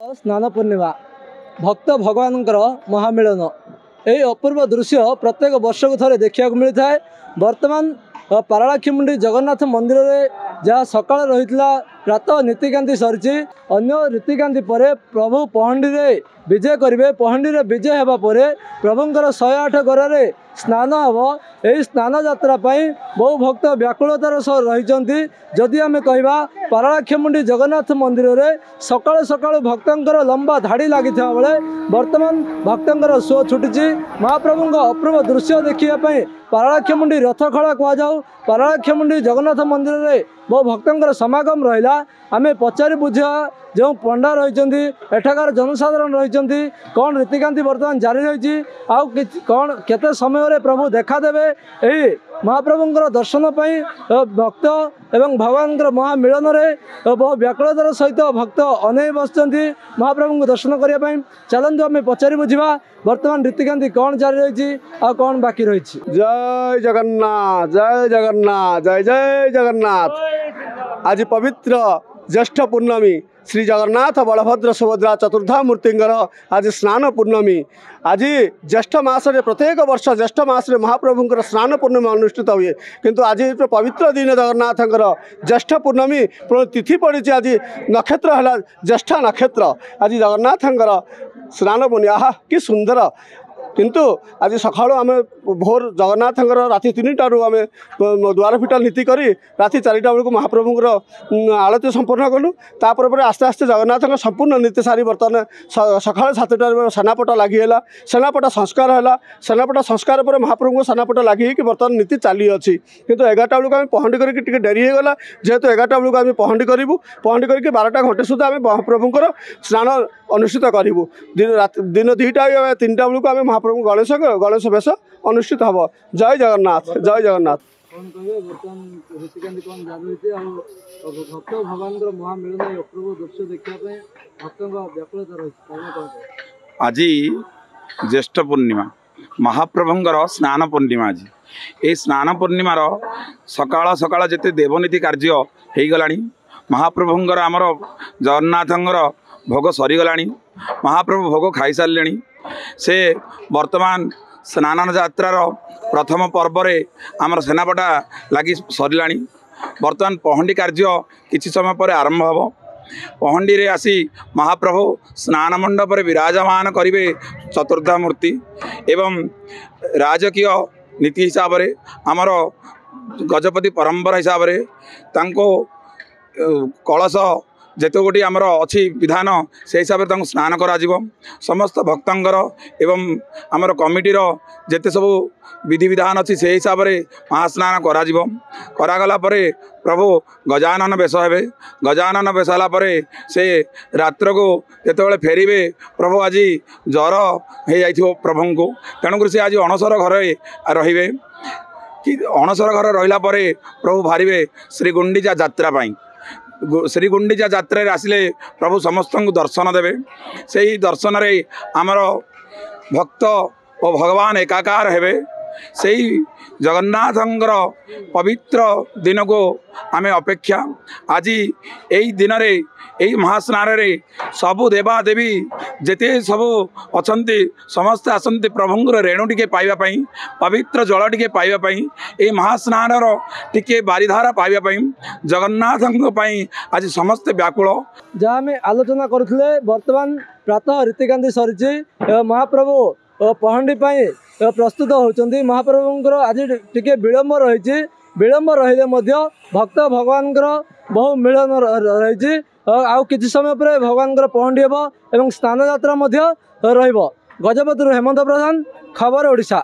स्नान पूर्णिमा भक्त भगवान महामिलन यही अपूर्व दृश्य प्रत्येक वर्ष को थे देखा मिलता है। बर्तमान पारलाखेमुंडी जगन्नाथ मंदिर में जहाँ सका रही प्रातः नीतिकांति सरी अन्य रीतिकांति पर प्रभु पहंडी रे विजय करेंगे। पहंडी रे विजय होगा प्रभुंर 108 गरारे स्नान हम। यही स्नान यात्रा बहु भक्त व्याकुलतार सह रही। जदि आम कहवा पारलाखेमुंडी जगन्नाथ मंदिर में सकाळु सकाळु भक्तर लंबा धाड़ी लगी बेले बर्तमान भक्तर शो छुटी महाप्रभु अपूर्व दृश्य देखापी पारलाखेमुंडी रथ खड़ा कहुँ। पारलाखेमुंडी जगन्नाथ मंदिर में बहु भक्तर समागम रहा। आम पचारि बुझा जो पंडा रही एठाकार जनसाधारण रही कौन रीतिकांति बर्तमान जारी रही कौन केते समय प्रभु देखादेवे। यही महाप्रभुंर दर्शन पाई भक्त एवं भगवान महामिलन बहु व्याकुलतार सहित भक्त अनै बस महाप्रभु को दर्शन करने। चलते आम पचारि बुझा बर्तमान रीतिकांति कौन जारी रही आ कौन बाकी रही। जय जगन्नाथ जय जगन्नाथ जय जय जगन्नाथ। आज पवित्र ज्येष्ठ पूर्णमी श्री जगन्नाथ बलभद्र सुभद्रा चतुर्धा मूर्तिंकर आज स्नान पूर्णमी। आज ज्येष्ठ मासरे प्रत्येक वर्ष ज्येष्ठ मासरे महाप्रभुंकर स्नान पूर्णिमा अनुष्ठित हुए किंतु आज पवित्र दिन जगन्नाथंकर ज्येष्ठ पूर्णमी तिथि पड़ी। आज नक्षत्र है ज्येष्ठ नक्षत्र। आज जगन्नाथंकर स्नान पूर्णिमा आहा कि सुंदर। किंतु आज सका आम भोर जगन्नाथंकर राति 3टारू आम द्वार फिटा नीति करी राति 4टा बेलू महाप्रभुंर आलती संपूर्ण कलु। तापर आस्ते आस्ते जगन्नाथ संपूर्ण नीति सारी बर्तमान सका 7टा सेनापटा लगिगला। सेनापटा संस्कार है। सेनापटा संस्कार पर महाप्रभु सेनापटा लगी बर्तमान नीति चली अच्छी किंतु 11टा बेलू आम पहंडी करके डेरी होगा जेहेतु 11टा बेलू आम पहंडी करूँ। पहंडी करके 12टा घंटे सुधा आम महाप्रभुंर स्नान अनुष्ठित करूँ। दिन 2टा 3टा बेलू आम महाप्रभु गणेश वेश अनुष्ठित हम। जय जगन्नाथ जय जगन्नाथ। कौन कहे बर्तमान रीतिकांति कौन जारी रही भक्त भगवान महामिलन अपूर्व दृश्य देखापी भक्त व्याकुलता रही। आज ज्येष्ठ पूर्णिमा महाप्रभुंर स्नान पूर्णिमा। आज ये स्नान पूर्णिमार सकाळ सकाळ जिते देवनीति कार्य हो गला महाप्रभुंर आमर जगन्नाथंर भोग सरीगला। महाप्रभु भोग खाई सारे से वर्तमान स्नान यात्रार प्रथम पर्व आमर सेनापटा लगी सरला। वर्तमान पहंडी कार्य किछि समय पर आरंभ हो। पहंडी रे आसी महाप्रभु स्नान मंडप विराजमान करिवे चतुर्धा मूर्ति एवं राजकीय नीति हिसाब से आमर गजपति परंपरा हिसाब से तांको कलश जेते गोटी आमर अच्छी विधान से हिसाब से स्नान करा समस्त भक्तर एवं आमर कमिटीर जेते सब विधि विधान अच्छी से हिसाब से महास्नान करागला प्रभु गजानन बेश हे। गजानन बेश है से रात्र को जिते फेरवे प्रभु आज ज्वर हो जाइथिबो प्रभु को तेणुक से आज अणसर घर रे कि अणसर घर रहिला परे प्रभु बाहरिवे श्री गुंडीचा यात्रा पाई। श्री गुंडीचा यात्रा आसिले प्रभु समस्त को दर्शन देवे। से ही दर्शन रे आमर भक्त और भगवान एकाकार हेबे। से ही जगन्नाथंकर पवित्र दिन को आमे अपेक्षा। आज यही दिन रे यही महास्नान रे सबु देवा देवी जेते सबु अछंती समस्त आसंती प्रभुंर रेणु टिके पाइबा पई पवित्र जल टिके पाइबा पई ए महास्नान रो टिके बारिधारा पाइबा पई जगन्नाथंक पई आज समस्त व्याकुल। जहाँ आम आलोचना करुले बर्तमान प्रातः रीतिकांति सरी महाप्रभु पहंडी प्रस्तुत होती। महाप्रभुंर आज टिके विलंब रही। विलंब रहिले भक्त भगवान बहु मिलन रही। आउ किछि समय पर भगवान पहंडी एवं स्नान यात्रा गजपति हेमंत प्रधान खबर ओडिशा।